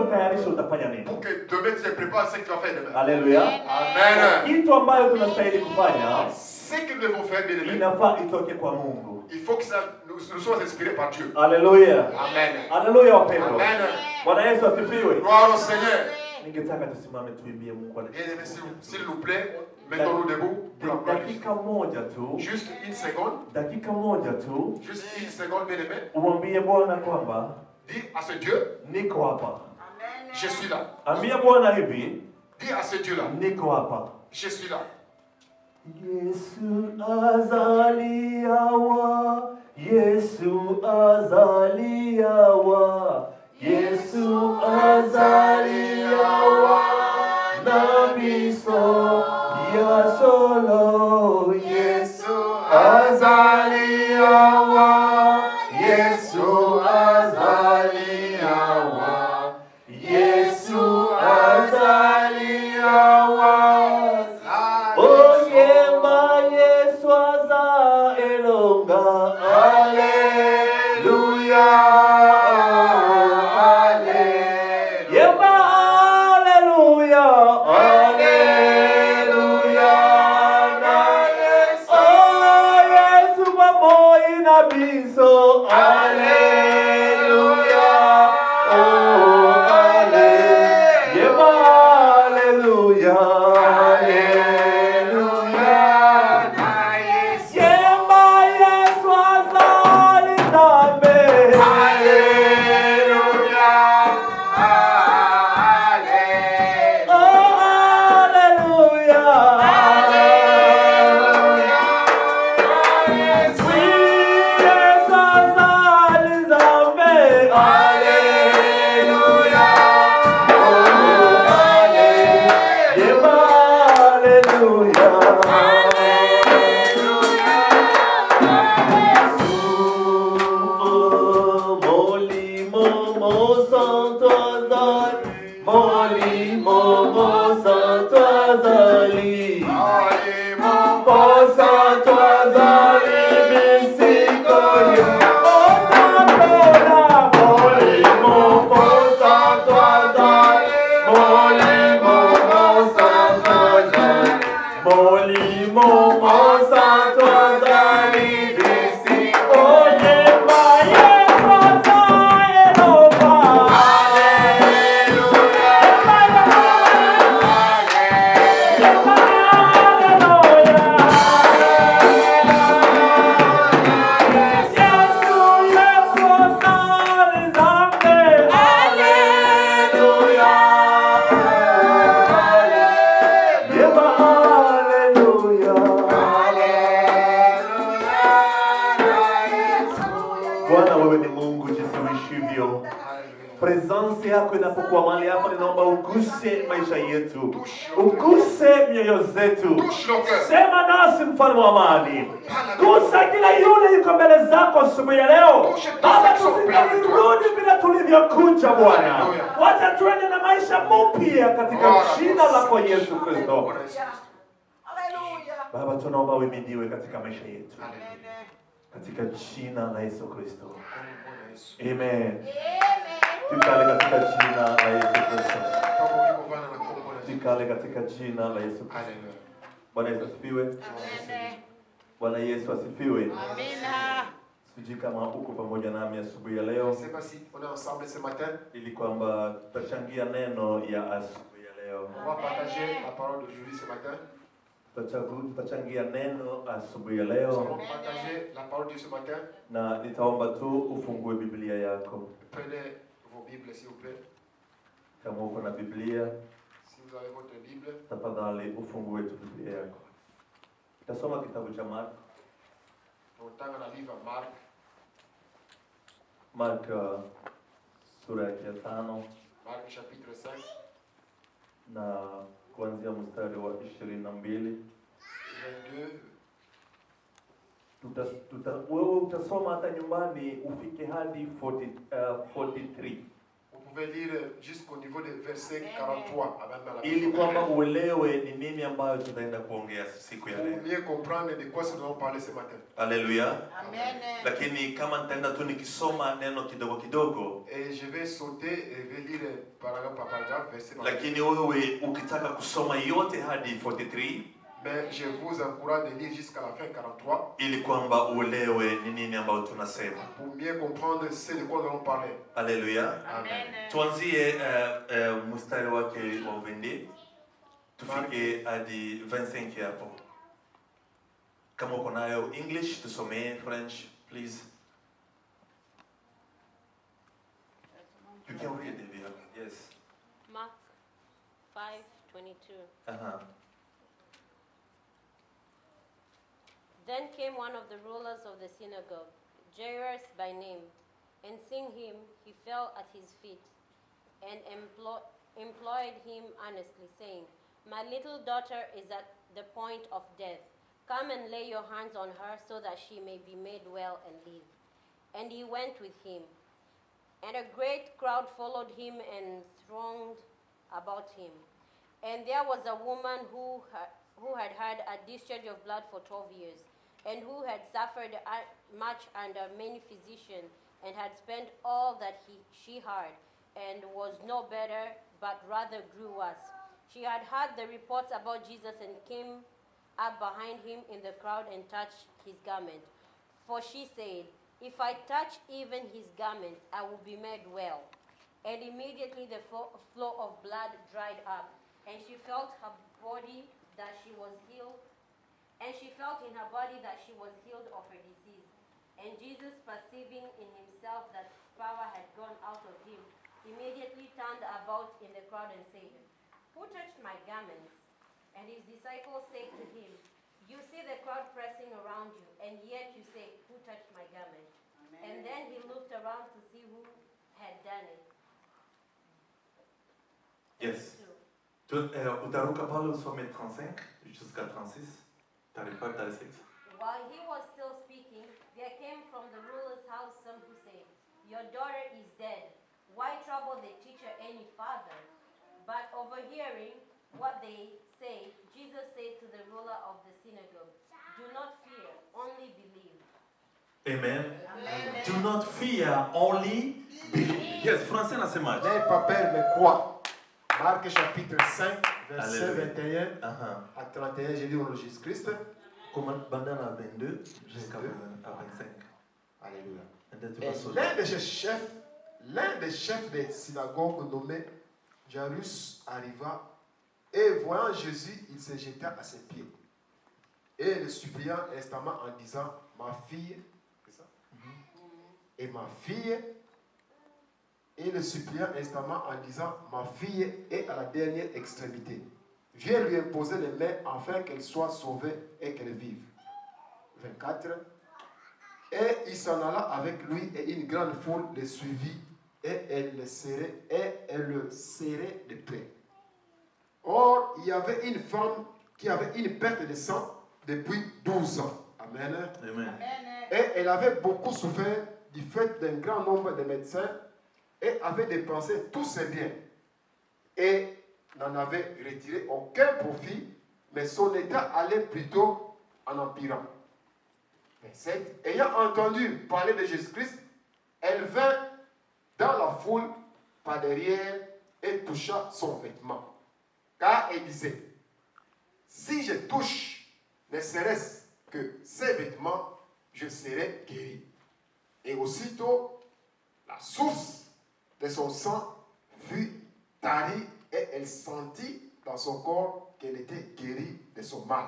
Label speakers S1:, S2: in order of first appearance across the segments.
S1: kutayarisha utafanya nini?
S2: Pour que demain tu te prépares ce que tu vas faire demain.
S1: Haleluya.
S2: Amen.
S1: Kitu ambayo tunastahili kufanya,
S2: Ce que nous devons faire, bien aimé,
S1: inafaa itoke kwa Mungu.
S2: il faut que ça, nous soyons inspirés par Dieu.
S1: Haleluya.
S2: Amen.
S1: Haleluya wapendwa.
S2: Amen.
S1: Bwana Yesu asifiwe.
S2: Gloire au Seigneur.
S1: Ningetaka tusimame tuimbie Mungu.
S2: Bien aimé, s'il vous plaît, mettons-nous debout pour la gloire de Dieu.
S1: Dakika moja tu.
S2: Juste une seconde.
S1: Dakika moja tu.
S2: Juste une seconde, bien aimé.
S1: Umwambie Bwana kwamba
S2: Dis à ce Dieu,
S1: niko hapa.
S2: je suis là.
S1: Ambia Bwana hivi,
S2: Dis à ce Dieu-là,
S1: niko hapa.
S2: je suis là.
S1: Yesu azaliawa, Yesu azaliawa, Yesu azaliawa, nabiso ya solo. Yesu azaliawa, Yesu azaliawa, Yesu azaliawa. Oyemba Yesu aza elonga, Alleluia, Alleluia. Yemba Alleluia, Alleluia. Na Yesu, oh Yesu pamoja na biso, Alleluia, oh Alleluia. Yemba Alleluia. Presence yako inapokuwa mahali hapa, ninaomba uguse maisha yetu, uguse mioyo zetu. Sema nasi mfalme wa amani. Gusa kila yule yuko mbele zako asubuhi ya leo. Baba, tusingerudi bila tulivyokuja Bwana. Wacha tuende na maisha mpya katika jina lako Yesu Kristo. Baba, tunaomba uhimidiwe katika maisha yetu. Katika jina la Yesu Kristo. Amen. Tukale katika jina la Yesu Kristo. Tukale katika jina la Yesu Kristo. Bwana Yesu asifiwe. Bwana Yesu asifiwe.
S3: Amina.
S1: Sijui kama uko pamoja nami asubuhi ya leo. Ili kwamba tutachangia neno ya asubuhi ya leo. Tutachangia neno asubuhi ya leo. Na nitaomba tu ufungue Biblia yako.
S2: Bible, s'il vous plaît.
S1: Kama uko na Biblia,
S2: si vous avez votre Bible,
S1: tafadhali ufungue tu Biblia yako. Tutasoma kitabu cha Mark.
S2: Tutanga na livre Mark.
S1: Mark sura ya 5.
S2: Mark chapitre 5.
S1: Na kuanzia mstari wa 22. 22. Wewe utasoma hata nyumbani ufike hadi 43.
S2: Vous pouvez lire jusqu'au niveau du verset 43.
S1: Ili kwamba uelewe ni nini ambayo tunaenda kuongea siku ya
S2: Pour
S1: leo.
S2: mieux comprendre de quoi nous allons parler ce matin.
S1: Haleluya.
S3: Amen.
S1: Lakini kama nitaenda tu nikisoma neno kidogo kidogo,
S2: Et je vais sauter et vais lire paragraphe par paragraphe, verset par verset.
S1: lakini wewe ukitaka kusoma yote hadi 43,
S2: Mais je vous encourage de lire jusqu'à la fin 43
S1: ili kwamba uelewe ni nini ambayo tunasema.
S2: pour mieux comprendre ce de quoi nous allons parler.
S1: Haleluya.
S3: Amen.
S1: Tuanzie mstari wake wa 22 tufike hadi 25 hapo. Kama uko nayo English tusomee, French please. You can read it, yes.
S4: Mark 5:22.
S1: Uh-huh.
S4: Then came one of the rulers of the synagogue, Jairus by name, and seeing him, he fell at his feet and implored him earnestly, saying, "My little daughter is at the point of death. Come and lay your hands on her so that she may be made well and live." And he went with him. And a great crowd followed him and thronged about him. And there was a woman who had had a discharge of blood for 12 years, and who had suffered much under many physicians, and had spent all that she had, and was no better, but rather grew worse. She had heard the reports about Jesus, and came up behind him in the crowd and touched his garment. For she said, "If I touch even his garment, I will be made well." And immediately the flow of blood dried up, and she felt her body that she was healed, and she felt in her body that she was healed of her disease. And Jesus, perceiving in himself that power had gone out of him, immediately turned about in the crowd and said, "Who touched my garments?" And his disciples said to him, "You see the crowd pressing around you, and yet you say, 'Who touched my garment?'"
S3: Amen.
S4: And then he looked around to see who had done it.
S1: Yes. Utaruka pale usome 35 jusqu'à 36. 35, 36.
S4: While he was still speaking, there came from the ruler's house some who said, "Your daughter is dead. Why trouble the teacher any further?" But overhearing what they say, Jesus said to the ruler of the synagogue, "Do not fear, only believe."
S1: Amen.
S3: Amen.
S1: Do not fear, only believe. Yes, français nasema.
S2: N'aie pas peur, mais crois. Marc chapitre 5, verset
S1: Alléluia.
S2: 21
S1: Uh-huh.
S2: à 31, j'ai lu au nom de Jésus-Christ.
S1: Comment bandana 22 jusqu'à 25.
S2: Alléluia.
S1: And then tu
S2: Et
S1: vas sauter.
S2: l'un des chefs des synagogues nommé Jairus arriva et voyant Jésus, il se jeta à ses pieds et le supplia instamment en disant, "Ma fille," c'est ça? Et ma fille, et le supplia instamment en disant, "Ma fille est à la dernière extrémité. Viens lui imposer les mains afin qu'elle soit sauvée et qu'elle vive." 24. Et il s'en alla avec lui et une grande foule le suivit et elle le serrait de près. Or, il y avait une femme qui avait une perte de sang depuis 12 ans. Amen.
S1: Amen.
S3: Amen.
S2: Et elle avait beaucoup souffert du fait d'un grand nombre de médecins et avait dépensé tous ses biens et n'en avait retiré aucun profit, mais son état allait plutôt en empirant. 27. Ayant entendu parler de Jésus-Christ, elle vint dans la foule par derrière et toucha son vêtement. Car elle disait, "Si je touche ne serait-ce que ses vêtements, je serai guéri." Et aussitôt, la source de son sang fut tarie et elle sentit dans son corps qu'elle était guérie de son mal.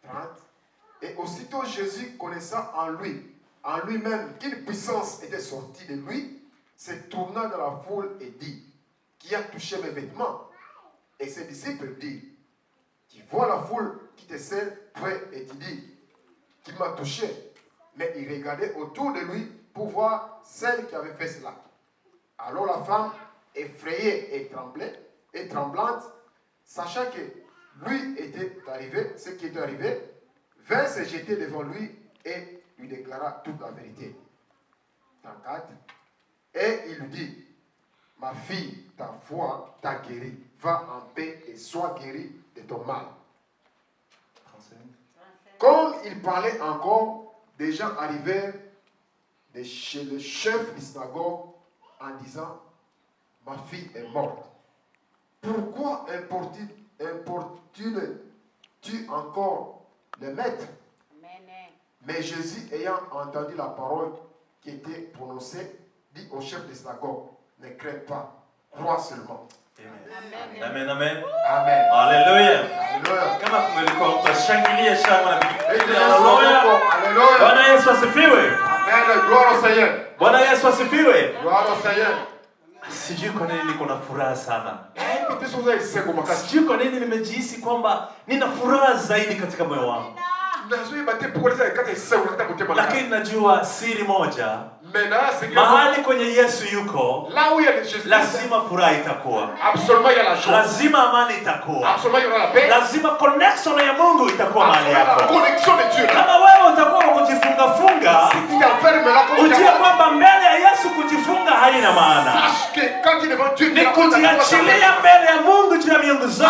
S2: 30. Et aussitôt Jésus, connaissant en lui-même qu'une puissance était sortie de lui, se tourna dans la foule et dit, "Qui a touché mes vêtements?" Et ses disciples dirent, "Tu vois la foule qui te serre près et tu dis, qui m'a touché?" Mais il regardait autour de lui pour voir celle qui avait fait cela. Alors la femme, effrayée et tremblante, sachant que lui était arrivé, ce qui était arrivé, vint se jeter devant lui et lui déclara toute la vérité. 34. Et il lui dit, ma fille, ta foi t'a guéri. Va en paix et sois guérie de ton mal. Comme il parlait encore, des gens arrivèrent de chez le chef du synagogue en disant, ma fille est morte. Pourquoi importunes-tu encore le maître? Mais Jésus, ayant entendu la parole qui était prononcée, dit au chef de synagogue, ne crains pas, crois seulement.
S1: Amen, amen.
S2: Amen.
S1: Haleluya.
S2: Alléluia.
S1: Kama kumekuwa mtashangilia shangwe na
S2: Alléluia.
S1: haleluya.
S2: Alléluia.
S1: Bwana Yesu asifiwe.
S2: Amen. Gloire au Seigneur.
S1: Bwana Yesu asifiwe.
S2: Gloire au Seigneur.
S1: Sijui kwa nini niko na furaha sana.
S2: Écoutez ce que vous avez dit, comme ça.
S1: Sijui kwa nini nimejihisi kwamba nina furaha zaidi katika moyo wangu. Lakini najua siri moja, mahali kwenye Yesu yuko, lazima furaha itakuwa, lazima amani itakuwa, lazima connection ya Mungu itakuwa mahali yako. Kama wewe utakuwa kujifunga, ujue kwamba mbele ya Yesu kujifunga haina maana. Ni kujiachilia mbele ya Mungu juu ya miungu zote,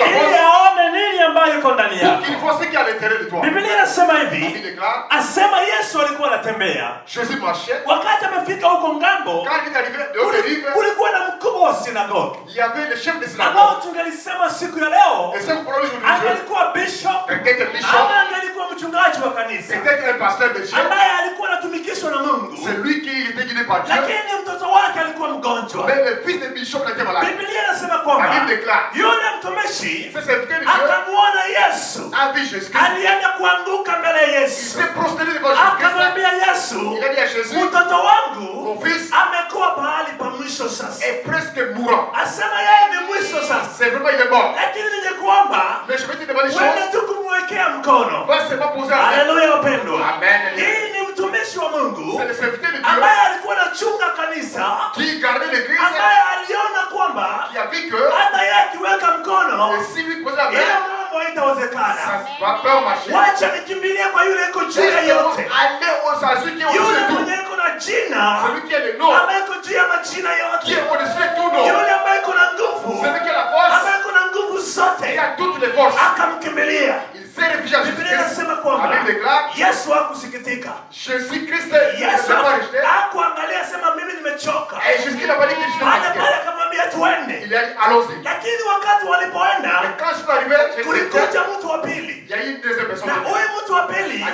S1: ili aone nini ambayo iko ndani yako. Biblia inasema hivi, asema Yesu alikuwa anatembea. Wakati amefika huko ngambo, kulikuwa na mkubwa wa sinagogi, ambao tungelisema siku ya leo angelikuwa bishop, ama angelikuwa mchungaji wa kanisa, ambaye alikuwa anatumikishwa na Mungu. Lakini mtoto wake alikuwa mgonjwa. Biblia inasema kwamba yule mtumishi akamuona Yesu, alienda kuanguka mbele ya Yesu, akamwambia Yesu, mtoto wangu amekuwa pahali pa mwisho sasa, asema yeye ni mwisho sasa, lakini ningekuomba wewe tu kumwekea mkono. Haleluya wapendwa. Hii ni mtumishi wa Mungu ambaye alikuwa anachunga kanisa, ambaye aliona kwamba hata yeye akiweka mkono ile mambo haitawezekana. Wacha nikimbilie kwa yule iko juu ya yote, yule mwenye iko na jina ambaye iko juu ya majina yote, yule ambaye iko na nguvu, ambaye iko na nguvu zote, akamkimbilia. Biblia inasema kwamba Yesu hakusikitika. Yesu hakuangalia sema mimi nimechoka, pale akamwambia tuende. Lakini wakati walipoenda, kulikuja mtu wa pili, na huyu mtu wa pili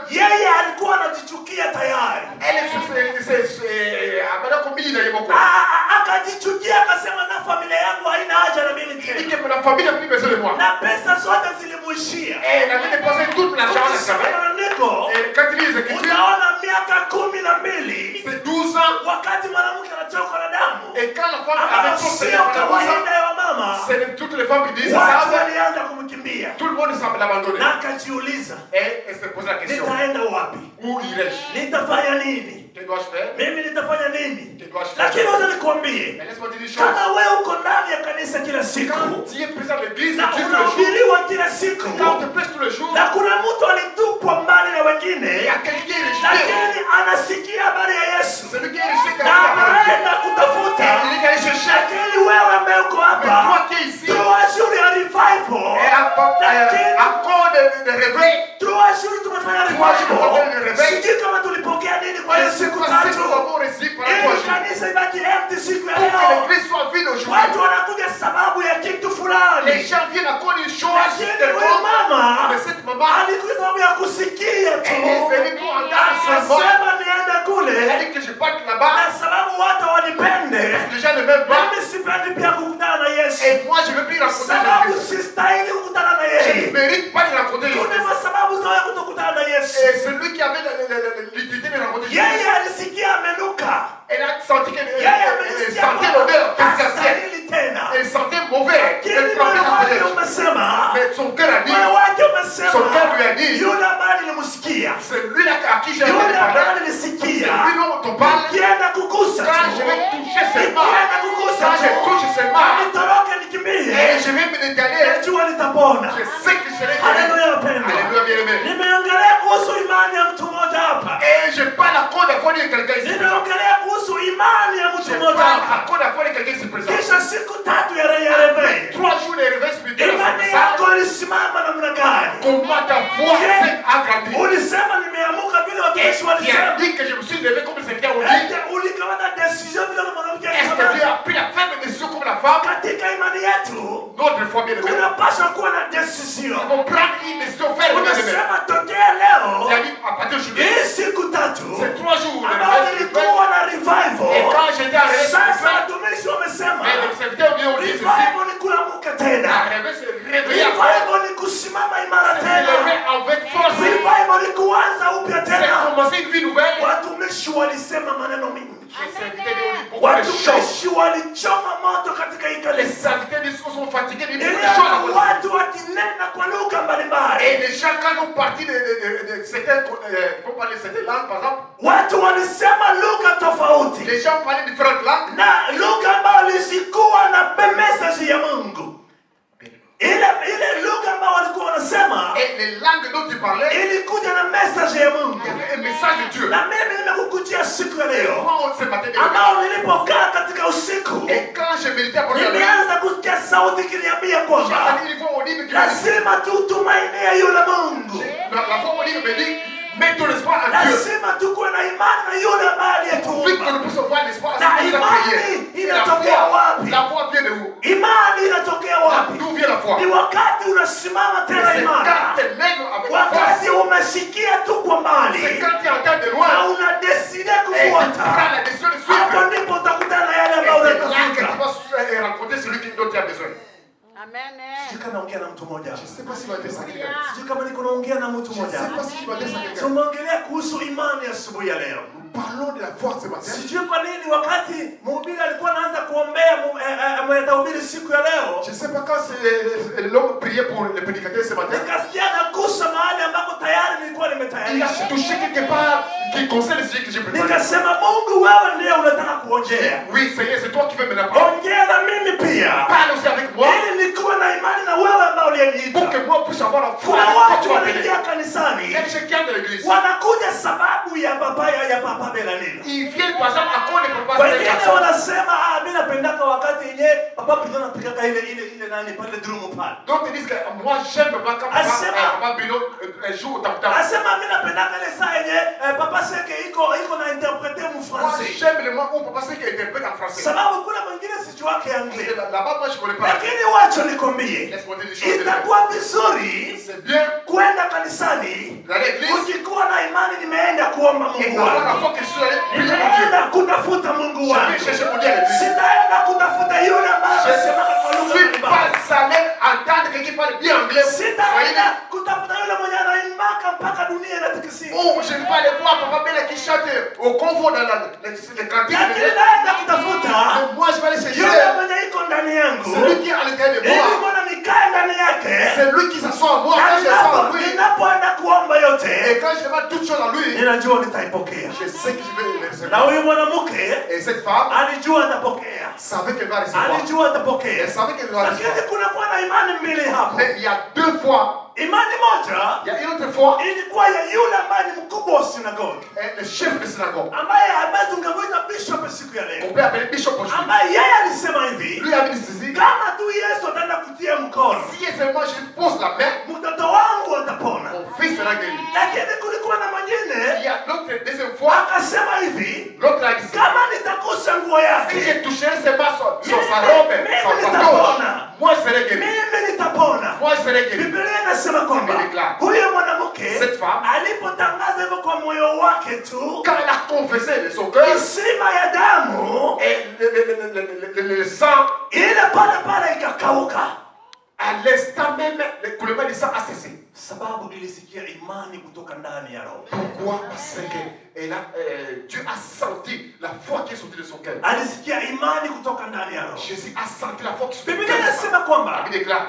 S1: yeye alikuwa anajichukia tayari. Akajichukia, akasema na familia yangu haina haja na mimi tena, na pesa zote zilimuishia. Utaona miaka 12 wakati mwanamke anatoka na damu, ambayo sio kawaida ya mama, watu walianza kumkimbia, na akajiuliza, nitaenda wapi? Nitafanya nini? Mimi nitafanya nini? Lakini wacha nikwambie, kama wewe uko ndani ya kanisa kila siku na unahubiriwa kila siku, na kuna mtu alitupwa mbali na wengine, lakini anasikia habari ya Yesu na anaenda kutafuta, lakini wewe ambaye uko hapa tuwashuri ya revival, tuwashuri tumefanya revival, sijui kama tulipokea nini kwa hiyo siku tatu, ili kanisa ibaki empty siku ya leo. Watu wanakuja sababu ya kitu fulani, lakini huyu mama alikuja sababu ya kusikia tu, akasema niende kule, na sababu watu wanipende, mimi sipendi pia kukutana na Yesu, sababu sistahili kukutana na yeye. Kuna sababu za kutokutana na Yesu. Yeye alisikia amenuka, yeye amesikia hastahili tena, lakini moyo wake umesema, yule ambaye nilimsikia, yule ambaye nilisikia, nikienda kugusa tu, nitoroke nikimbie, najua nitapona. Haleluya wapendwa. Nimeongelea kuhusu imani ya mtu mmoja hapa.
S2: Et je parle à quoi d'abord de quelqu'un ici présent.
S1: Ninaongelea kuhusu imani ya mtu
S2: Je
S1: mmoja
S2: parle
S1: hapa.
S2: à quoi d'abord de quelqu'un ici présent.
S1: Kisha siku tatu ya reveil.
S2: 3 jours de réveil spirituel.
S1: Imani yako ilisimama namna gani?
S2: Comment ta foi s'est agrandie.
S1: Ulisema nimeamuka vile watumishi
S2: Tu
S1: walisema.
S2: as dit que je me suis levé comme le Seigneur a dit.
S1: Ete ulikamata decision vile mwanamke
S2: Est-ce que tu
S1: alikamata.
S2: as pris la ferme décision comme la femme?
S1: Katika imani yetu
S2: Notre foi bien aimée.
S1: kunapaswa kuwa na
S2: Nous
S1: decision.
S2: devons prendre une décision ferme bien aimée.
S1: Unasema tokea leo
S2: Tu as dit à partir d'aujourd'hui,
S1: hii siku tatu
S2: c'est 3 jours de
S1: ambao
S2: réveil spirituel.
S1: nilikuwa na
S2: Et
S1: revival.
S2: quand j'étais en réveil
S1: Sasa
S2: spirituel,
S1: watumishi wamesema
S2: mais les serviteurs viennent au dit ceci.
S1: revival ni kulamuka
S2: La
S1: tena.
S2: réveil c'est réveiller après.
S1: Revival ni kusimama imara
S2: C'est
S1: tena.
S2: lever avec force.
S1: Revival ni kuanza upya
S2: C'est
S1: tena.
S2: commencer une vie nouvelle.
S1: Watumishi walisema maneno mingi.
S2: Les serviteurs ont dit beaucoup de choses.
S1: Watumishi walichoma moto katika hii
S2: Les
S1: kanisa.
S2: serviteurs sont fatigués de beaucoup de
S1: Iliona
S2: choses.
S1: watu wakinena kwa lugha mbalimbali.
S2: Et les gens, quand ils ont parti de certaines, pour parler de certaines langues, par exemple,
S1: Watu walisema lugha tofauti.
S2: les gens parlaient différentes langues.
S1: Na lugha ambayo zilikuwa na message ya Mungu. Ile lugha ambayo walikuwa wanasema
S2: Et les langues dont ils parlaient,
S1: ilikuja na message ya Mungu.
S2: il y avait un message de Dieu.
S1: Na mimi nimekukujia siku ya leo
S2: Moi, ce matin,
S1: ambao nilipokaa katika usiku
S2: et quand je méditais à partir de la nuit,
S1: nimeanza kusikia sauti kiniambia
S2: j'ai
S1: kwamba
S2: entendu une voix audible qui me dit,
S1: lazima tutumainie yule Mungu.
S2: la voix audible me dit, mets ton espoir en Dieu.
S1: Lazima tukuwe na imani na yule ambaye
S2: Vite que
S1: aliyetuumba.
S2: nous puissions voir l'espoir,
S1: Na
S2: c'est ce qu'on a
S1: imani
S2: crié. Et
S1: inatokea wapi?
S2: la foi vient de où?
S1: Imani inatokea wapi?
S2: D'où vient la foi?
S1: Ni wakati unasimama
S2: Et
S1: tena
S2: c'est
S1: imara.
S2: quand tu lèves avec
S1: Wakati
S2: force,
S1: umesikia tu kwa mbali
S2: c'est quand tu entends de
S1: na
S2: loin,
S1: unadeside
S2: et tu prends
S1: kufuata,
S2: la décision de
S1: hapo
S2: suivre.
S1: ndipo utakutana na yale
S2: Et
S1: ambayo
S2: c'est là que tu
S1: unatafuta.
S2: vas rencontrer celui dont tu as besoin.
S3: Amen.
S1: Sijui kama naongea na mtu mmoja.
S2: Je ne sais pas si tu vas dire ça à quelqu'un.
S1: Sijui kama niko naongea na mtu
S2: Je ne sais
S1: mmoja.
S2: pas si tu vas dire ça à quelqu'un.
S1: Tumeongelea kuhusu imani asubuhi ya leo.
S2: Nous parlons de la foi ce matin.
S1: Sijui kwa nini wakati mhubiri alikuwa anaanza kuombea mwenye siku ya leo,
S2: Je ne sais pas quand l'homme priait pour le prédicateur ce matin.
S1: nikasikia nagusa mahali ambako tayari nilikuwa
S2: Il a
S1: nimetayarisha.
S2: touché quelque part qui concerne le sujet que j'ai préparé.
S1: Nikasema Mungu, wewe ndiye unataka kuongea.
S2: Oui, Seigneur, c'est toi qui veux me la parole.
S1: Ongea na mimi pia.
S2: Parle aussi avec moi
S1: Ili nikuwe na imani na wewe ambao
S2: pour
S1: uliyeniita.
S2: que moi puisse avoir la foi
S1: Kuna
S2: avec toi
S1: watu
S2: tu vas m'aider.
S1: wanaingia kanisani
S2: Il y a des gens qui entrent de l'église.
S1: wanakuja sababu ya papa Belanina.
S2: Ils viennent par exemple à cause des papas de
S1: Wengine
S2: garçons.
S1: wanasema mimi napendaka wakati yenyewe papa Bruno anapigaka ile nani pale drum pale.
S2: Donc ils disent que moi j'aime pas quand papa Bruno joue au tam-tam.
S1: Asema mimi napendaka ile saa yenyewe papa Seke iko na interpréter mu
S2: Moi
S1: français.
S2: j'aime le moment où papa sait qu'il interprète en français.
S1: Sababu kuna mwingine sijui wake
S2: Parce
S1: anglais.
S2: que là-bas moi je connais pas.
S1: Lakini wacha nikwambie,
S2: Laisse-moi te dire des choses.
S1: itakuwa vizuri
S2: C'est bien
S1: kwenda kanisani
S2: d'aller à l'église
S1: ukikuwa na imani, nimeenda kuomba
S2: et
S1: Mungu
S2: avoir la
S1: wangu,
S2: foi que je suis allé prier mon Dieu.
S1: nimeenda kutafuta Mungu
S2: Je
S1: wangu,
S2: vais chercher mon Dieu à l'église.
S1: sitaenda kutafuta yule ambaye
S2: Je
S1: anasemaka kwa
S2: ne
S1: lugha
S2: suis
S1: mbalimbali,
S2: pas allé entendre quelqu'un qui parle bien anglais.
S1: sitaenda kutafuta yule mwenye anaimbaka mpaka dunia inatikisika,
S2: Oh, je ne vais pas aller voir Papa Bella qui chante au convoi dans les cantines.
S1: lakini naenda kutafuta
S2: Mais moi, je vais aller chercher
S1: yule mwenye iko ndani yangu,
S2: celui qui est à l'intérieur de
S1: ili
S2: moi.
S1: mbona nikae ndani yake,
S2: C'est lui qui s'assoit en moi.
S1: na
S2: Quand je sens en lui,
S1: ninapoenda kuomba
S2: et
S1: yote,
S2: quand je demande toutes choses à lui,
S1: ninajua nitaipokea.
S2: je sais que je vais les
S1: Na
S2: recevoir.
S1: huyu mwanamke
S2: Et cette femme
S1: alijua atapokea,
S2: savait qu'elle va recevoir.
S1: alijua atapokea,
S2: Elle savait qu'elle va
S1: lakini
S2: recevoir.
S1: kunakuwa na imani mbili hapo.
S2: Mais il y a deux fois,
S1: Imani moja
S2: il y a une autre fois,
S1: ilikuwa ya yule ambaye ni mkubwa wa sinagogi,
S2: le chef de synagogue,
S1: ambaye tungemwita bishop siku ya
S2: on
S1: leo,
S2: peut appeler Bishop aujourd'hui,
S1: ambaye yeye alisema hivi,
S2: lui a dit ceci,
S1: kama tu Yesu ataenda kutia mkono,
S2: si seulement je pose la main,
S1: mtoto wangu atapona.
S2: mon fils sera guéri.
S1: Lakini kulikuwa na
S2: Il
S1: mwingine
S2: y a l'autre deuxième fois,
S1: akasema hivi,
S2: l'autre a dit ceci,
S1: kama nitagusa nguo
S2: si
S1: yake
S2: je toucherai seulement sa robe, son pantalon, moi je serai guéri.
S1: mimi nitapona.
S2: Moi je serai guéri.
S1: Biblia inasema kwamba huyo mwanamke
S2: Cette femme,
S1: alipotangaza hivyo kwa moyo wake tu,
S2: quand elle a confessé de son cœur,
S1: kisima ya damu
S2: et le sang,
S1: ile pale ikakauka,
S2: à l'instant même, le coulement du sang a cessé.
S1: sababu ilisikia imani kutoka ndani ya roho.
S2: Pourquoi? Parce que Dieu a senti la foi qui est sortie de son cœur.
S1: Alisikia imani kutoka ndani ya roho.
S2: Jésus a senti la foi qui est sortie de
S1: Biblia
S2: son cœur.
S1: inasema kwamba
S2: Il déclare,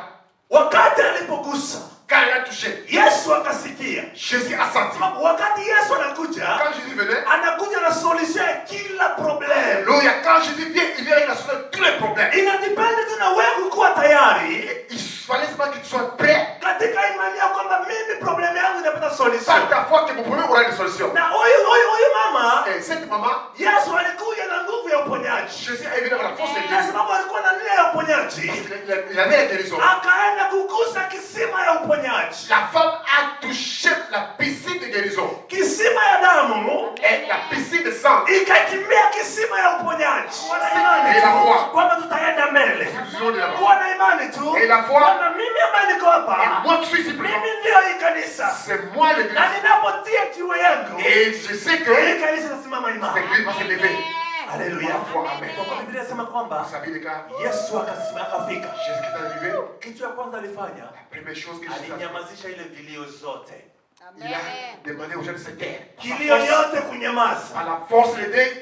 S1: wakati alipogusa
S2: quand il a touché,
S1: Yesu akasikia.
S2: Jésus a senti.
S1: Wakati Yesu anakuja,
S2: Quand Jésus venait,
S1: anakuja na solution ya kila problème.
S2: Alléluia, quand Jésus vient, il vient avec la solution de tous les problèmes.
S1: Inadepende tu na wewe kuwa tayari
S2: Il fallait seulement que tu sois prêt.
S1: katika imani yako kwamba mimi problème yangu inapata solution.
S2: Par ta fois que mon problème aura une solution.
S1: Na huyu mama
S2: Et cette maman,
S1: Yesu alikuja na nguvu ya uponyaji.
S2: Jésus est venu avec la force de
S1: Kwa
S2: Dieu.
S1: sababu alikuwa na nia ya uponyaji.
S2: Il avait la guérison.
S1: Akaenda kugusa kisima ya uponyaji.
S2: La femme a touché la piscine de guérison.
S1: Kisima ya damu
S2: Et la piscine de sang.
S1: ikakimbia kisima ya uponyaji. Wana
S2: Et
S1: imani
S2: la
S1: tu
S2: foi.
S1: kwamba tutaenda mbele.
S2: Nous de la foi.
S1: Kuwa na imani tu
S2: Et la foi.
S1: kwamba mimi ambaye niko
S2: Et
S1: hapa,
S2: moi qui suis ici présent,
S1: mimi ndio hii kanisa.
S2: c'est moi l'église.
S1: Na ninapotia jiwe yangu,
S2: Et je sais que
S1: hii kanisa itasimama
S2: cette
S1: imara.
S2: église va se lever.
S1: Haleluya.
S2: Amen.
S1: Kwa Biblia inasema kwamba
S2: Vous savez les gars,
S1: Yesu akafika.
S2: Jésus qui est arrivé,
S1: Kitu ya kwanza alifanya,
S2: la première chose que Jésus a fait,
S1: alinyamazisha ile vilio zote.
S2: il a demandé aux gens de se taire.
S1: Kilio yote kunyamaza.
S2: À la force de deuil,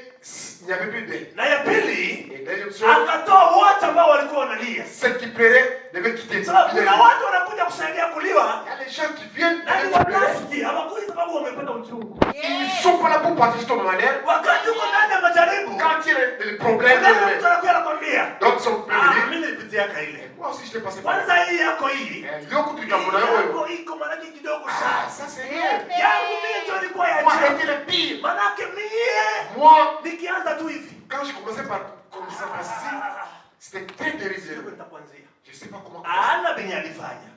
S2: il n'y avait plus de deuil.
S1: Na ya pili,
S2: Et deuxième chose,
S1: akatoa wote ambao walikuwa wanalia.
S2: ceux qui pleuraient devaient quitter.
S1: Sasa kuna watu wanakuja kusaidia kuliwa,
S2: Il y a des gens qui viennent
S1: na ni
S2: pour pleurer.
S1: wanafiki, hawakuji sababu wamepata uchungu.
S2: Ils ne sont pas là pour partager ton malheur.
S1: Wakati uko ndani ya majaribu,
S2: Quand il y a des problèmes,
S1: kuna mtu anakuja anakwambia,
S2: d'autres sont prévenus.
S1: mimi nilipitia ile.
S2: Moi aussi, je t'ai passé par là.
S1: Kwanza hii yako hii.
S2: Yoko tu jambo na
S1: Hii
S2: wewe.
S1: yako iko manake kidogo
S2: Ah,
S1: sana.
S2: ça c'est rien.
S1: Yangu mimi ndio ilikuwa ya
S2: Moi,
S1: ajabu.
S2: c'était le pire.
S1: Manake mie
S2: Moi,
S1: nikianza tu hivi.
S2: quand j'ai commencé par commencer par ici, c'était très
S1: Sio
S2: terrible.
S1: nitakuanzia.
S2: Je ne sais pas comment commencer.
S1: Ana benye alifanya.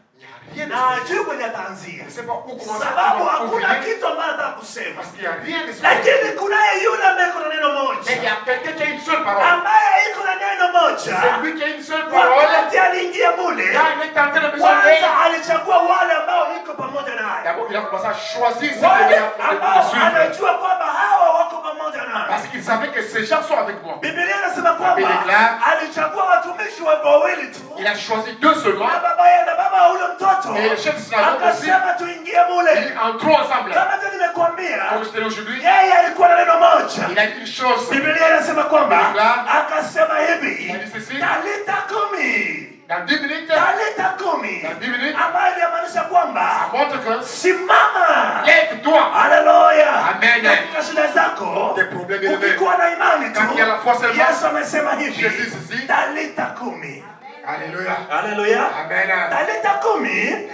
S2: Il n'y a rien de
S1: Na
S2: spécial.
S1: ajui kwenye ataanzia.
S2: Je ne sais pas où commencer.
S1: Sababu
S2: Où
S1: hakuna
S2: finir.
S1: kitu ambacho nataka kusema.
S2: Parce qu'il n'y a rien de spécial.
S1: Lakini kunaye yule ambaye kuna neno
S2: Mais il
S1: moja.
S2: y a quelqu'un qui a une seule parole.
S1: Ambaye iko na neno
S2: C'est
S1: moja.
S2: lui qui a une seule parole.
S1: Wakati aliingia mule,
S2: Là, il est en train de me
S1: kwanza
S2: sauver.
S1: alichagua wale ambao iko pamoja naye.
S2: D'abord, il a commencé à choisir ceux qui
S1: Wale
S2: devaient
S1: ambao
S2: me suivre.
S1: anajua kwamba hawa wako pamoja naye.
S2: Parce qu'il savait que ces gens sont avec moi.
S1: Biblia inasema kwamba
S2: Biblia déclare,
S1: alichagua watumishi wawili tu.
S2: Il a choisi deux seulement.
S1: Na baba wa ule mtoto
S2: Et le chef de synagogue aussi.
S1: akasema tuingie mule.
S2: Ils entrons ensemble.
S1: Kama vile nimekuambia,
S2: Comme je t'ai dit aujourd'hui,
S1: yeye alikuwa na neno moja.
S2: il a dit une chose.
S1: Biblia inasema kwamba
S2: Biblia.
S1: akasema
S2: Il a
S1: hivi,
S2: dit ceci.
S1: talita kumi.
S2: Dans 10 minutes,
S1: Talita kumi.
S2: dans 10 minutes,
S1: Ambayo inamaanisha
S2: ça
S1: kwamba
S2: montre que
S1: simama.
S2: lève-toi.
S1: Haleluya.
S2: Amen.
S1: Katika shida zako,
S2: Des problèmes élevés.
S1: ukikuwa na imani tu,
S2: Quand il y a la foi seulement,
S1: Yesu amesema hivi,
S2: Jésus ceci.
S1: talita kumi.
S2: Alléluia.
S1: Haleluya.
S2: Amen.
S1: Talita kumi,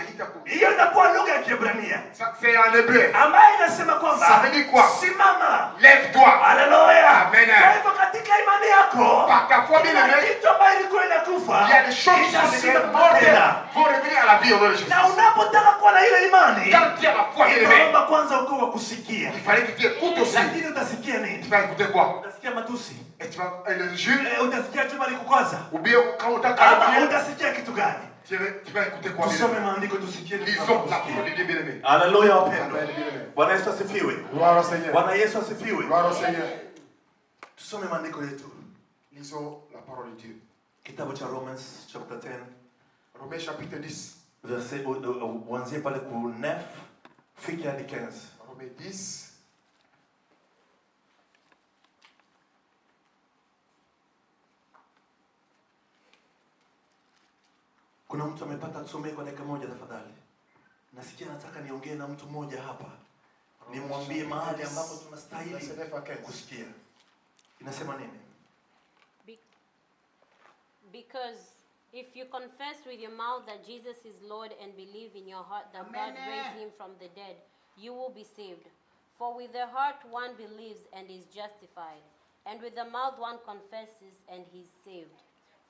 S1: hiyo inakuwa lugha ya Kiebrania
S2: Ça, c'est en hébreu.
S1: ambayo inasema
S2: Ça
S1: kwamba
S2: veut dire quoi?
S1: simama.
S2: Lève-toi.
S1: Haleluya.
S2: Amen.
S1: Kwa hivyo katika imani yako,
S2: Par ta foi, bien
S1: kila
S2: aimé,
S1: kitu ambayo ilikuwa inakufa
S2: il y a des choses qui sont devenues
S1: itasimama
S2: mortelles
S1: tena.
S2: vont revenir à la vie au nom de Jésus.
S1: Na unapotaka kuwa na ile imani,
S2: Quand tu as la foi, bien aimé,
S1: inaomba kwanza ukuwe wa kusikia.
S2: il fallait que tu écoutes aussi.
S1: Lakini utasikia
S2: Tu
S1: nini?
S2: vas écouter quoi?
S1: Utasikia matusi.
S2: Et tu vas le juge,
S1: Utasikia chuma likukwaza.
S2: ou bien quand on t'a
S1: Ama
S2: calomnié,
S1: utasikia kitu gani?
S2: tu vas écouter quoi? bien
S1: Tusome
S2: aimé?
S1: maandiko tusikie nini
S2: Lisons la
S1: tunaposikia.
S2: parole de Dieu, bien aimé.
S1: Haleluya wapendwa.
S2: Amen, bien aimé.
S1: Bwana Yesu asifiwe.
S2: Gloire au Seigneur.
S1: Bwana Yesu asifiwe.
S2: Gloire au Seigneur.
S1: Tusome maandiko yetu.
S2: Lisons la parole de Dieu.
S1: Kitabu cha Romans chapter 10
S2: Romains chapitre 10.
S1: verset uanzie pale ku 9 fikia hadi 15.
S2: Romains 10.
S1: Kuna mtu amepata tusomee kwa dakika moja tafadhali. Nasikia nataka niongee na mtu mmoja hapa. Nimwambie mahali ambapo tunastahili
S2: Verset 9 à 15.
S1: kusikia. Inasema nini?
S4: Because if you confess with your mouth that Jesus is Lord and believe in your heart that God raised him from the dead, you will be saved. For with the heart one believes and is justified, and with the mouth one confesses and he is saved.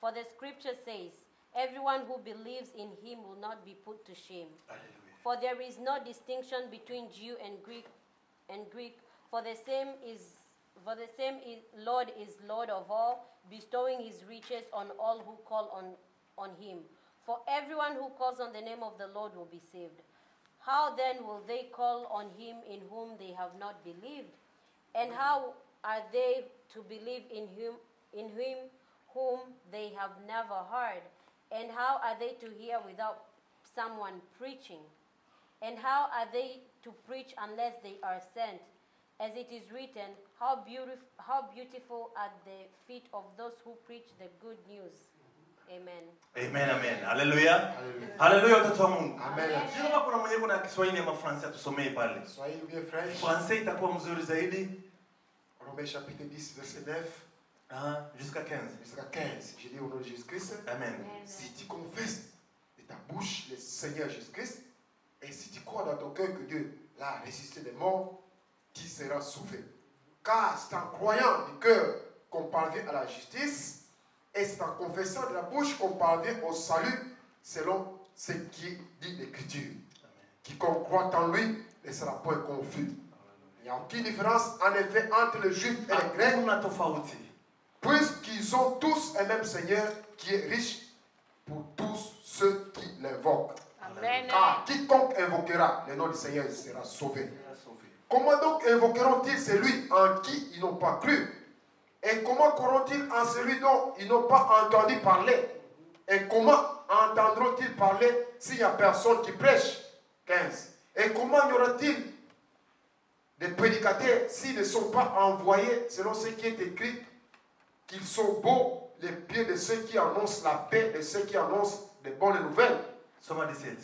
S4: For the scripture says, everyone who believes in him will not be put to shame.
S1: Hallelujah.
S4: For there is no distinction between Jew and Greek, for the same Lord is Lord of all, bestowing his riches on all who call on him. For everyone who calls on the name of the Lord will be saved. How then will they call on him in whom they have not believed? And how are they to believe in him whom they have never heard? And how are they to hear without someone preaching? And how are they to preach unless they are sent? As it is written, how beautiful are the feet of those who preach the good news. Amen.
S1: Amen, amen. Haleluya. Haleluya watoto wa Mungu.
S2: Amen.
S1: Sio kama kuna mwenye kuna Kiswahili ama Fransa tusomee pale.
S2: Soyez bien French.
S1: Fransa itakuwa mzuri zaidi.
S2: Romains chapitre 10, verset 9
S1: Jusqu'à 15.
S2: jusqu'à 15. Je dis au nom de
S1: Amen.
S2: Si tu confesses de ta bouche le Seigneur Jésus-Christ, et si tu crois crois dans ton cœur que Dieu l'a ressuscité des morts, tu seras sauvé. Car c'est en croyant du cœur qu'on parvient à la justice, et c'est en confessant de la bouche qu'on parvient au salut, selon ce qui dit l'Écriture. Quiconque croit en lui ne sera point confus. Il n'y a aucune différence, en effet, entre les Juifs et les Grecs, puisqu'ils ont tous un même Seigneur qui est riche pour tous ceux qui l'invoquent.
S4: Amen.
S2: Car quiconque invoquera le nom du Seigneur sera sauvé. Comment donc invoqueront-ils celui en qui ils n'ont pas cru? Et comment croiront-ils en celui dont ils n'ont pas entendu parler? Et comment entendront-ils parler s'il n'y a personne qui prêche? 15. Et comment y aura-t-il des prédicateurs s'ils ne sont pas envoyés selon ce qui est écrit, qu'ils sont beaux les pieds de ceux qui annoncent la paix, de ceux qui annoncent des bonnes nouvelles?
S1: Soma 17.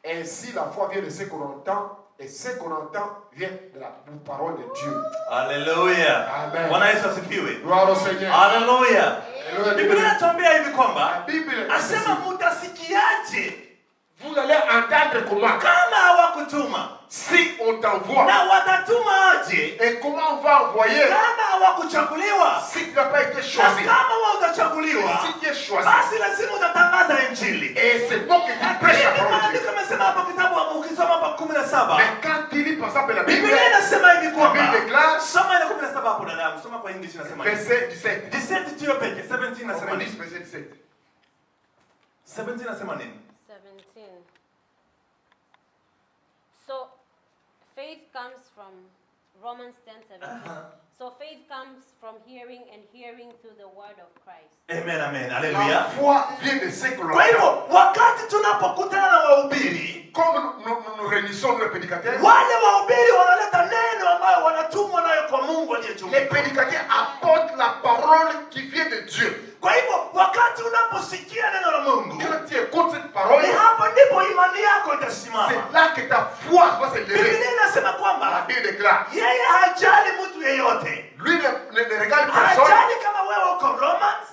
S2: Ainsi la foi vient de ce qu'on entend, et ce qu'on entend vient de la parole de Dieu.
S1: Haleluya.
S2: Amen.
S1: Bwana Yesu asifiwe.
S2: Gloire au Seigneur.
S1: Haleluya.
S2: Haleluya.
S1: Biblia inatuambia hivi kwamba
S2: La Bible
S1: asema mutasikiaje
S2: vous allez entendre comment?
S1: kama hawakutuma?
S2: Si on t'envoie.
S1: Na watatuma aje
S2: Et comment on va envoyer?
S1: kama hawakuchaguliwa?
S2: Si tu n'as pas été
S1: Na
S2: choisi.
S1: kama wewe utachaguliwa,
S2: Si tu es choisi.
S1: basi lazima utatangaza injili.
S2: Et c'est bon que tu prêches la
S1: Lakini
S2: parole de
S1: maandiko
S2: Dieu.
S1: yamesema hapa kitabu wa ukisoma hapa 17.
S2: Mais quand tu lis par exemple la Bible,
S1: Biblia inasema hivi
S2: la
S1: kwamba
S2: Bible déclare,
S1: soma ile 17 hapo dadamu, soma kwa English inasema hivi.
S2: verset 17.
S1: 17 tu peke, 17 inasema
S2: Romains
S1: nini?
S2: 10, verset 17.
S1: 17 inasema nini?
S4: 17. So, faith comes from Romans 10:17. So faith comes from hearing, and hearing through the word of Christ.
S1: Amen, amen.
S2: La
S1: Haleluya.
S2: foi vient de ce que l'on
S1: Kwa
S2: entend.
S1: hivyo wakati tunapokutana na wahubiri,
S2: Comme nous réunissons les prédicateurs,
S1: wale wahubiri wanaleta neno ambayo wanatumwa nayo kwa Mungu aliye juu.
S2: les prédicateurs apportent la parole qui vient de Dieu.
S1: Kwa hivyo wakati unaposikia neno la Mungu,
S2: Quand tu écoutes cette parole,
S1: ni hapo ndipo imani yako itasimama.
S2: c'est là que ta foi va se lever.
S1: Biblia inasema
S2: La
S1: kwamba
S2: Bible déclare,
S1: yeye hajali mtu yeyote.
S2: lui ne regarde personne.
S1: Hajali kama wewe uko Romans,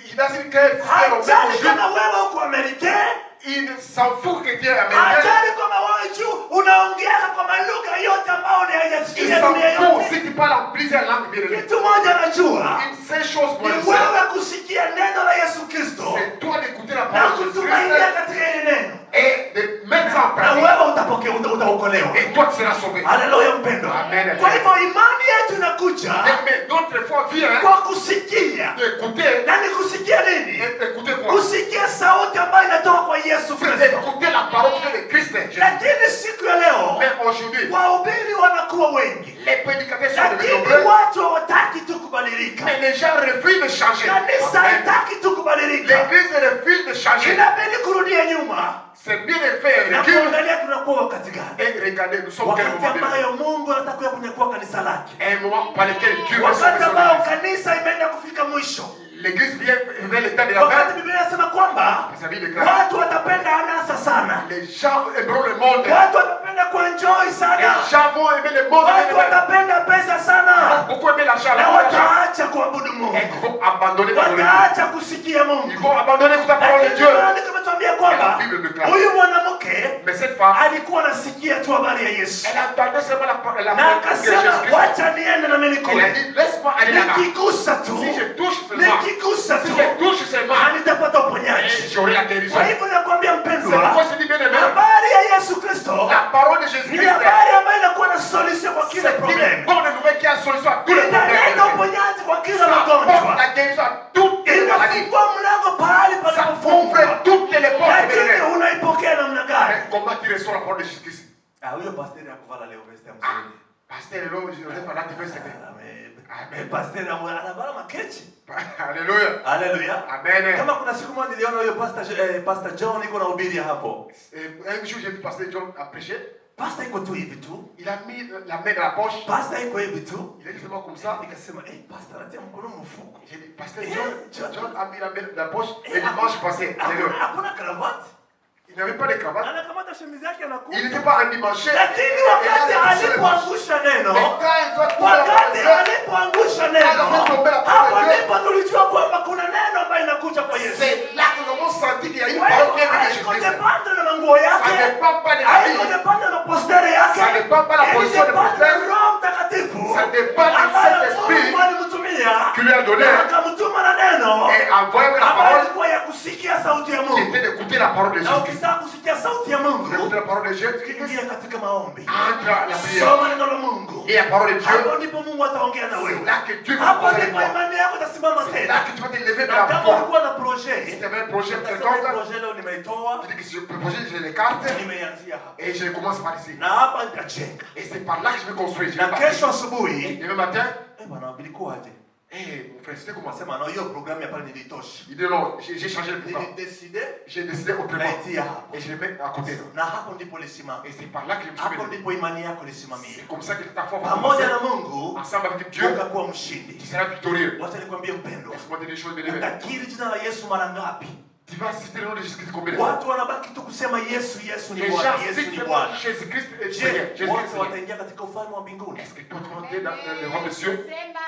S2: Il doesn't care si tu es
S1: hajali
S2: romain ou
S1: kama
S2: juif.
S1: wewe uko Américain,
S2: Il s'en fout que tu es américain.
S1: hajali kama wewe juu unaongea kwa malugha yote ambayo
S2: Il
S1: unayasikia
S2: s'en
S1: dunia
S2: fout
S1: yote.
S2: si tu parles en plusieurs langues, bien aimé.
S1: Kitu moja najua,
S2: Une seule chose pour
S1: ni
S2: le
S1: wewe kusikia neno la Yesu Kristo
S2: c'est toi d'écouter la
S1: na
S2: parole de Jésus
S1: kutumainia
S2: Christ
S1: katika ile neno,
S2: et de mettre ça en
S1: na
S2: pratique.
S1: wewe utapokea, utaokolewa.
S2: Et toi, tu seras sauvé.
S1: Haleluya mpendwa.
S2: Amen.
S1: Kwa hivyo imani yetu inakuja
S2: Mais notre foi vient
S1: kwa kusikia.
S2: d'écouter.
S1: Na ni kusikia nini?
S2: Et écouter quoi?
S1: Kusikia sauti ambayo inatoka kwa Yesu
S2: C'est
S1: Kristo.
S2: d'écouter la parole de Christ. Jésus.
S1: Lakini siku ya leo
S2: Mais aujourd'hui,
S1: wahubiri wanakuwa wengi,
S2: les prédicateurs sont devenus
S1: lakini
S2: nombreux.
S1: watu hawataki tu kubadilika.
S2: Mais les gens refusent de changer.
S1: Kanisa
S2: Amen.
S1: haitaki tu kubadilika,
S2: L'église refuse de changer.
S1: inabidi kurudia nyuma
S2: C'est bien de faire
S1: na
S2: un recul.
S1: kuangalia tunakuwa wakati gani,
S2: Et regardez, nous sommes quel
S1: wakati
S2: moment donné?
S1: ambayo Mungu anataka kunyakua kanisa lake,
S2: Un moment par lequel Dieu va
S1: wakati
S2: sauver son
S1: ambayo
S2: église.
S1: kanisa imeenda kufika mwisho,
S2: L'église vient vers le temps de la
S1: wakati
S2: fin.
S1: Biblia inasema kwamba
S2: Vous savez, déclare,
S1: watu watapenda anasa sana,
S2: les gens aimeront le monde.
S1: watu watapenda kuenjoy
S2: Les
S1: sana,
S2: gens vont aimer le monde.
S1: watu watapenda pesa sana,
S2: Beaucoup aimer l'argent.
S1: na
S2: L'argent.
S1: wataacha kuabudu
S2: Et
S1: Mungu,
S2: ils vont abandonner la parole de Dieu.
S1: wataacha kusikia
S2: Ils
S1: Mungu.
S2: vont abandonner toute la parole de
S1: Lakini
S2: Dieu.
S1: maandiko yametuambia kwamba
S2: La Bible déclare.
S1: huyu mwanamke
S2: Mais cette femme,
S1: alikuwa anasikia tu habari ya Yesu
S2: elle entendait seulement la parole
S1: na
S2: de
S1: akasema,
S2: Jésus-Christ.
S1: wacha niende na mimi
S2: Elle a
S1: kule,
S2: dit, laisse-moi aller là-bas.
S1: nikigusa tu,
S2: Si je touche seulement,
S1: nikigusa
S2: si
S1: tu,
S2: je touche seulement,
S1: na nitapata uponyaji.
S2: j'aurai la guérison.
S1: Kwa hivyo nakwambia
S2: C'est
S1: mpendwa,
S2: pourquoi je dis bien aimé,
S1: habari ya Yesu Kristo
S2: la parole de
S1: ni
S2: Jésus-Christ,
S1: habari ambayo inakuwa na solution kwa kila
S2: c'est une
S1: problème,
S2: bonne nouvelle qui a solution à tous les
S1: inaleta
S2: problèmes.
S1: uponyaji kwa kila
S2: Ça apporte
S1: magonjwa,
S2: la guérison à toutes les maladies.
S1: inafungua mlango pahali
S2: Ça ouvre
S1: palipofungwa.
S2: toutes les portes.
S1: Lakini unaipokea namna gani?
S2: Mais comment tu reçois la parole de Jésus-Christ?
S1: Huyo pasteri akuvala leo veste ya
S2: Ah,
S1: mzuri.
S2: pasteur, là, Joseph, là, tu veux s'aider.
S1: Amen. Pasteri anavaa makechi.
S2: Alléluia.
S1: Haleluya.
S2: Amen.
S1: Kama kuna siku moja niliona huyo Pastor John iko na hubiri hapo.
S2: Un jour, j'ai vu pasteur John à prêcher.
S1: Pastor iko tu hivi tu.
S2: Il a mis la main dans la poche.
S1: Pastor iko hivi tu.
S2: Il est justement comme ça.
S1: Nikasema, pastor anatia mkono mfuko.
S2: J'ai dit, pasteur John a mis la main dans la poche et dimanche passé. Alléluia.
S1: Hakuna cravate.
S2: Il n'avait pas de cravate.
S1: Anakamata chemise yake anakuja.
S2: Il n'était pas endimanché.
S1: Lakini wakati alipoangusha neno,
S2: Mais quand il doit
S1: wakati
S2: tomber,
S1: alipoangusha neno, hapo ndipo tulijua kwamba kuna neno ambayo inakuja kwa Yesu.
S2: c'est là que nous avons senti qu'il y a une parole qui est venue de Jésus.
S1: Haikujipanda na manguo yake,
S2: dépend pas de la
S1: haiko
S2: vie.
S1: depende na postere yake.
S2: Ça dépend pas de la position de
S1: Ilidepende
S2: postere.
S1: na Roho Mtakatifu.
S2: Ça dépend du Saint-Esprit
S1: Mungu alimtumia
S2: qui lui a donné
S1: na akamtuma na neno
S2: et envoyé la
S1: ambayo
S2: parole
S1: ilikuwa ya kusikia sauti ya
S2: qui
S1: Mungu.
S2: était d'écouter la parole de
S1: Na
S2: Jésus.
S1: ukitaka kusikia sauti ya Mungu,
S2: D'écouter la parole de Jésus.
S1: ingia katika maombi.
S2: Entre à la prière.
S1: Soma neno la Mungu.
S2: Et la parole de Dieu.
S1: Hapo ndipo Mungu ataongea na
S2: C'est
S1: wewe.
S2: là que Dieu va
S1: Hapo
S2: poser les
S1: ndipo
S2: voix.
S1: imani yako itasimama
S2: C'est là
S1: tena.
S2: que tu vas te lever de
S1: Na
S2: la
S1: kama
S2: foi.
S1: ulikuwa na
S2: Si
S1: projet,
S2: tu avais un projet
S1: utasema hii
S2: quelconque,
S1: projet leo nimeitoa,
S2: tu dis que ce projet, je l'écarte
S1: nimeanzia hapa.
S2: et je commence par ici.
S1: Na hapa nitajenga.
S2: Et c'est par là que je vais construire. Je
S1: Na
S2: vais partir.
S1: kesho asubuhi,
S2: Demain matin,
S1: bwana bilikuwaje?
S2: mon frère, c'était comment ça?
S1: Sema na hiyo programu ya pale nilitosha.
S2: Il dit non, j'ai changé le programme.
S1: Nilideside
S2: J'ai décidé autrement.
S1: naitia hapo.
S2: Et je le mets à côté.
S1: Na hapo ndipo lisimama.
S2: Et c'est par là que je me suis
S1: Hapo
S2: mis.
S1: ndipo imani yako lisimamia.
S2: C'est comme ça que ta foi va
S1: Pamoja
S2: commencer.
S1: na Mungu
S2: Ensemble avec Dieu,
S1: ukakuwa mshindi.
S2: tu seras victorieux.
S1: Wacha nikwambie mpendwa.
S2: Laisse-moi te dire des choses, bien-aimé.
S1: Utakiri jina la Yesu mara ngapi?
S2: Tu vas citer le nom de Jésus-Christ combien de fois?
S1: Watu wanabaki tu kusema Yesu, Yesu ni
S2: Les
S1: Bwana,
S2: gens
S1: Yesu
S2: citent
S1: ni
S2: seulement
S1: Bwana.
S2: Jésus-Christ et Seigneur.
S1: Je,
S2: Jésus-Christ
S1: wote
S2: Seigneur.
S1: wataingia katika ufalme wa mbinguni.
S2: Est-ce que toi tu vas entrer dans le royaume de Dieu?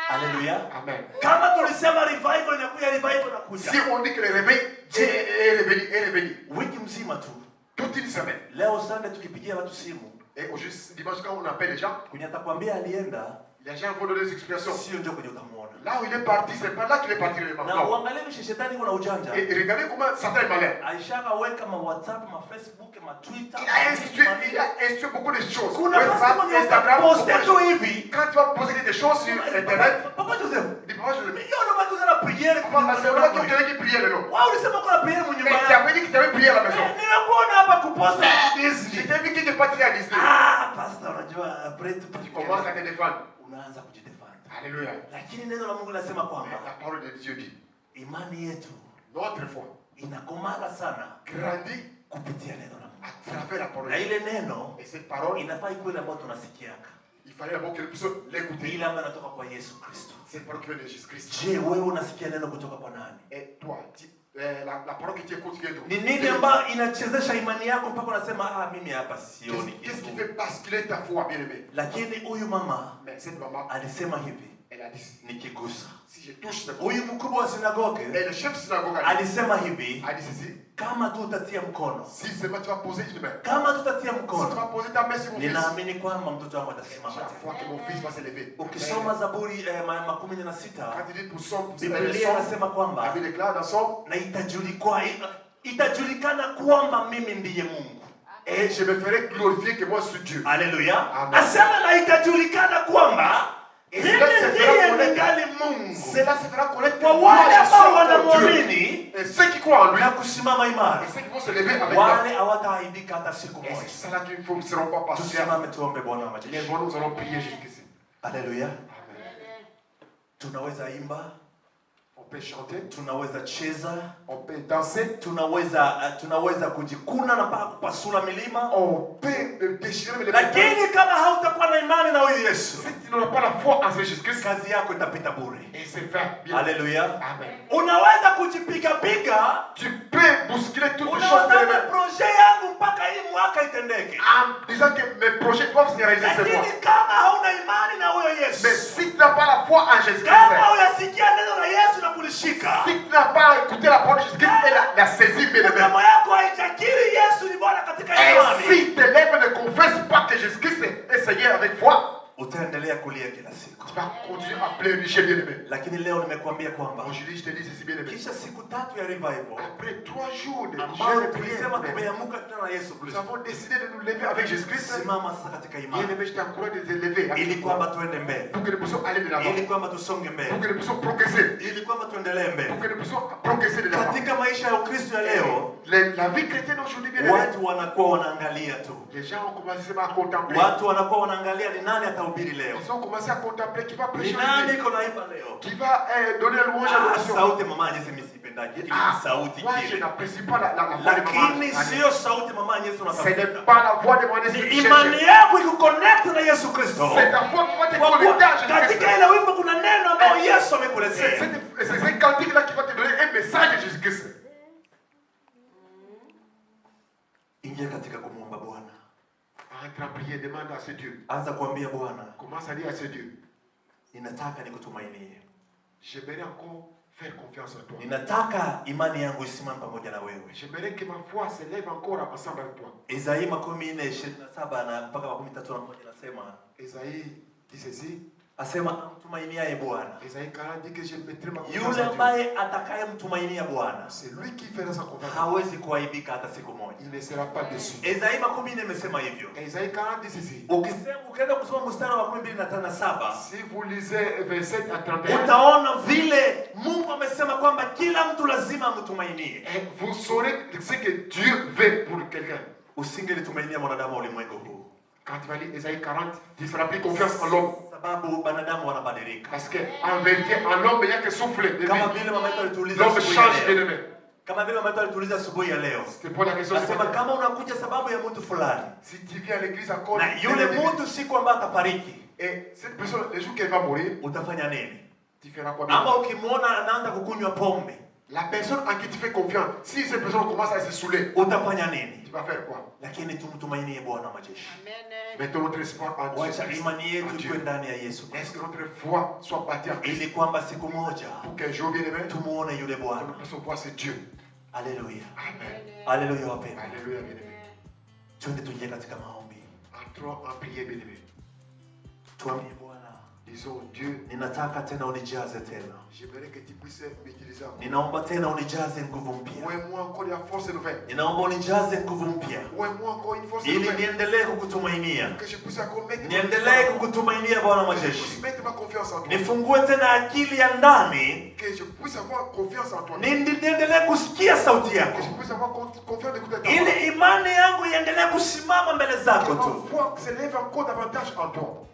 S1: Haleluya.
S2: Amen.
S1: Kama tulisema revival inakuja, revival inakuja.
S2: Si on dit que le réveil est revenu,
S1: Wiki mzima tu.
S2: toute une semaine.
S1: Leo Sunday tukipigia watu simu,
S2: Et au juste dimanche, quand on appelle les gens,
S1: kwenye atakwambia alienda,
S2: les gens vont donner des explications.
S1: sio ndio kwenye utamuona.
S2: Là où il est parti, c'est pas là qu'il est parti réellement.
S1: Na
S2: Non.
S1: uangalie vile shetani kuna ujanja.
S2: Et regardez comment Satan est malin.
S1: Aishakaweka ma WhatsApp, ma Facebook, ma Twitter.
S2: Il a instruit beaucoup de choses.
S1: Kuna
S2: WhatsApp,
S1: nafasi kwenye
S2: Instagram,
S1: utaposte
S2: beaucoup de
S1: tu
S2: choses.
S1: hivi.
S2: Quand tu vas poser des choses sur Internet,
S1: Papa Joseph,
S2: dis pas je le mets.
S1: hiyo ndo maana sana priere kwa
S2: Parce que là, tu avais prier le nom.
S1: wao ulisema kuna priere
S2: Mais
S1: mnyumba
S2: tu
S1: yako.
S2: avais dit que tu avais prié à la maison.
S1: Ninakuona hapa kuposta
S2: Je
S1: Disney.
S2: t'ai vu que tu es parti à Disney.
S1: Ah, pastor unajua après tout
S2: Tu commences à te défendre.
S1: unaanza kujidefend.
S2: Alléluia.
S1: Lakini neno la Mungu linasema
S2: Mais
S1: kwamba
S2: la parole de Dieu dit,
S1: imani yetu
S2: notre foi
S1: inakomaga sana
S2: grandit
S1: kupitia neno la Mungu.
S2: à travers la parole
S1: Na
S2: de Dieu.
S1: ile neno
S2: Et cette parole,
S1: inafaa ikuwe ile ambayo tunasikiaka.
S2: il fallait d'abord que nous puissions l'écouter.
S1: Ile ambayo inatoka kwa Yesu Kristo.
S2: Cette parole qui vient de Jésus-Christ.
S1: Je, wewe unasikia neno kutoka kwa nani?
S2: Et toi, la parole que tu écoutes vient d'où?
S1: Ni nini ambayo inachezesha imani yako mpaka unasema mimi hapa sioni
S2: Qu'est-ce qui
S1: kitu.
S2: fait basculer ta foi, bien-aimé?
S1: Lakini huyu mama
S2: Mais cette maman,
S1: alisema hivi,
S2: elle a dit,
S1: nikigusa.
S2: si je touche cette
S1: Huyu mkubwa wa sinagoge
S2: Et le chef de synagogue a
S1: alisema hivi,
S2: dit ceci,
S1: kama tu utatia mkono,
S2: si seulement tu vas poser une main,
S1: kama tutatia
S2: si tu
S1: mkono,
S2: vas poser ta main sur mon fils,
S1: ninaamini kwamba mtoto wangu
S2: j'ai
S1: atasimama
S2: la
S1: tena.
S2: foi que mon fils va se lever.
S1: Ukisoma Zaburi 16,
S2: Quand il dit pour son,
S1: Biblia inasema
S2: la
S1: kwamba
S2: Bible déclare dans son,
S1: na itajulikana kwamba mimi ndiye Mungu.
S2: et je me ferai glorifier que moi je suis Dieu.
S1: Haleluya.
S2: Amen.
S1: Asema na itajulikana kwamba
S2: Et
S1: mimi
S2: cela se
S1: ndiye
S2: fera connaître.
S1: ningali Mungu.
S2: Cela se fera connaître que
S1: Kwa
S2: moi
S1: wale
S2: je
S1: ambao
S2: suis ton Dieu.
S1: wanamwamini
S2: Et ceux qui croient en lui,
S1: na kusimama imara,
S2: et ceux qui vont se lever avec lui.
S1: wale hawataaibika hata siku
S2: Et
S1: moja.
S2: c'est cela qu'il faut, nous ne serons pas patients.
S1: Tusimame tuombe Bwana wa majeshi.
S2: Les bons, nous allons prier jusqu'ici.
S1: Haleluya.
S2: Amen.
S1: Tunaweza imba,
S2: On peut chanter,
S1: tunaweza cheza,
S2: on peut danser,
S1: tunaweza kujikuna na mpaka kupasula milima.
S2: on peut déchirer les
S1: Lakini kama hautakuwa na imani na huyu Yesu,
S2: Si tu n'auras pas la foi en Jésus-Christ,
S1: kazi yako itapita bure.
S2: et c'est fait. Bien.
S1: Haleluya.
S2: Amen.
S1: Unaweza kujipiga
S2: Tu peux bousculer toutes les choses de
S1: unaona
S2: l'humain
S1: proje yangu mpaka hii mwaka itendeke.
S2: en disant que mes projets doivent se réaliser ce mois.
S1: Lakini kama hauna imani na huyo
S2: Mais
S1: Yesu,
S2: si tu n'as pas la foi en Jésus-Christ,
S1: kama uyasikia neno la Yesu na kulishika,
S2: si tu n'as pas écouté la parole de Jésus-Christ et la saisi, bien aimé,
S1: kama yako haitakiri Yesu ni Bwana katika
S2: et
S1: imani,
S2: si tes lèvres ne confessent pas que Jésus-Christ est Seigneur avec foi,
S1: utaendelea kulia kila siku.
S2: tu vas continuer à pleurnicher, bien aimé.
S1: Lakini leo nimekuambia kwamba
S2: Aujourd'hui, je te dis ceci, bien aimé.
S1: kisha siku 3 ya revival
S2: Après 3 jours de
S1: ambao
S2: jeûne et
S1: tulisema
S2: prière,
S1: tumeamuka tena na Yesu
S2: nous
S1: Kristo,
S2: avons décidé de nous lever avec Jésus-Christ.
S1: simama sasa katika
S2: Bien
S1: imani
S2: aimé, je t'encourage de te lever avec
S1: ili
S2: foi,
S1: kwamba tuende mbele,
S2: pour que nous puissions aller de l'avant,
S1: ili kwamba tusonge
S2: pour
S1: mbele,
S2: que nous puissions progresser,
S1: ili kwamba tuendelee
S2: pour
S1: mbele.
S2: que nous puissions progresser de l'avant.
S1: Katika maisha ya Ukristo ya leo,
S2: La vie chrétienne aujourd'hui, bien aimé,
S1: watu wanakuwa wanaangalia tu,
S2: les gens ont commencé à contempler.
S1: watu wanakuwa wanaangalia ni nani atahubiri leo,
S2: Ils ont commencé à contempler qui va
S1: ni
S2: prêcher
S1: nani
S2: aujourd'hui,
S1: iko naimba leo.
S2: qui va donner la louange à l'adoration.
S1: Sauti mama Yesu msipendake, ili sauti
S2: Moi, je
S1: kile,
S2: n'apprécie pas la voix de maman.
S1: lakini sio sauti mama Yesu
S2: Ce n'est
S1: unatafuta.
S2: pas la voix de mon
S1: Ni
S2: esprit.
S1: imani yako ikuconnect na Yesu Kristo.
S2: C'est ta foi qui va te
S1: Kwa kuwa
S2: connecter à Jésus-Christ.
S1: katika ile wimbo kuna neno ambayo Yesu amekuletea.
S2: C'est ce cantique-là qui va te donner un message de Jésus-Christ.
S1: Ingia katika kumwomba Bwana.
S2: Entre en prière, demande à ce Dieu.
S1: Anza kuambia Bwana,
S2: Commence à dire à ce Dieu.
S1: ninataka nikutumainie.
S2: J'aimerais encore faire confiance en toi.
S1: Ninataka imani yangu isimame pamoja na wewe.
S2: J'aimerais que ma foi s'élève encore ensemble avec toi.
S1: Isaia 14:27 na mpaka 13:1 nasema.
S2: Isaïe dit ceci.
S1: Asema amtumainiaye Bwana.
S2: Isaïe 40 dit que je mettrai ma confiance
S1: Yule
S2: en Dieu.
S1: ambaye atakayemtumainia Bwana.
S2: C'est lui qui fera sa confiance.
S1: Hawezi kuaibika hata siku moja.
S2: Il ne sera pas déçu.
S1: Isaia 14 imesema hivyo.
S2: Isaïe 40 dit ceci.
S1: Ukienda kusoma mstari wa 12:7.
S2: Si vous lisez verset à 31,
S1: utaona vile Mungu amesema kwamba kila mtu lazima amtumainie.
S2: vous saurez ce que Dieu veut pour quelqu'un.
S1: Usingelitumainia mwanadamu wa ulimwengu huu.
S2: Quand tu vas lire Isaïe 40, tu ne feras plus confiance en l'homme.
S1: Sababu wanadamu wanabadilika.
S2: Parce qu'en vérité, en l'homme, il n'y a que souffle de
S1: Kama
S2: vie.
S1: vile mama yetu alituuliza
S2: L'homme
S1: asubuhi ya
S2: change
S1: leo.
S2: d'ennemi.
S1: Kama vile mama yetu alituuliza asubuhi ya leo.
S2: C'est pour la question de
S1: Anasema kama unakuja sababu ya mtu fulani.
S2: si tu viens à l'église encore,
S1: Na yule mtu siku ambaye atafariki.
S2: et cette personne, le jour qu'elle va mourir,
S1: Utafanya nini?
S2: tu feras quoi bien?
S1: Ama ukimwona anaanza kukunywa pombe.
S2: La personne en qui tu fais confiance, si cette personne commence à se saouler,
S1: Utafanya nini?
S2: tu vas faire quoi?
S1: Lakini tumtumainie Bwana majeshi.
S2: Mettons notre espoir en Dieu.
S1: Wacha imani yetu
S2: En Dieu.
S1: iwe ndani ya Yesu.
S2: Est-ce que notre foi soit bâtie en Christ?
S1: Ili kwamba siku moja
S2: Pour qu'un jour, bien aimé,
S1: tumuone yule
S2: nous
S1: Bwana.
S2: puissions voir ce Dieu.
S1: Haleluya.
S2: Amen.
S1: Haleluya wapendwa.
S2: Alléluia, bien aimé.
S1: Twende tuingie katika maombi.
S2: Entrons en prière, bien aimé.
S1: Tuambie Bwana,
S2: Disons, Dieu,
S1: ninataka tena unijaze tena.
S2: j'aimerais que tu puisses m'utiliser encore.
S1: Ninaomba tena unijaze nguvu mpya.
S2: Ouais-moi encore la force nouvelle.
S1: Ninaomba unijaze nguvu mpya.
S2: Ouais-moi encore une force
S1: Ili
S2: nouvelle.
S1: niendelee kukutumainia.
S2: Que je puisse encore mettre
S1: Niendelee kukutumainia Bwana
S2: que je
S1: majeshi.
S2: puisse mettre ma confiance en toi.
S1: Nifungue tena akili ya ndani.
S2: Que je puisse avoir confiance en toi.
S1: Niendelee kusikia sauti
S2: Que
S1: yako.
S2: je puisse avoir confiance d'écouter ta voix.
S1: Ili imani yangu iendelee kusimama mbele
S2: Que
S1: zako
S2: ma
S1: tu.
S2: foi s'élève encore davantage en toi.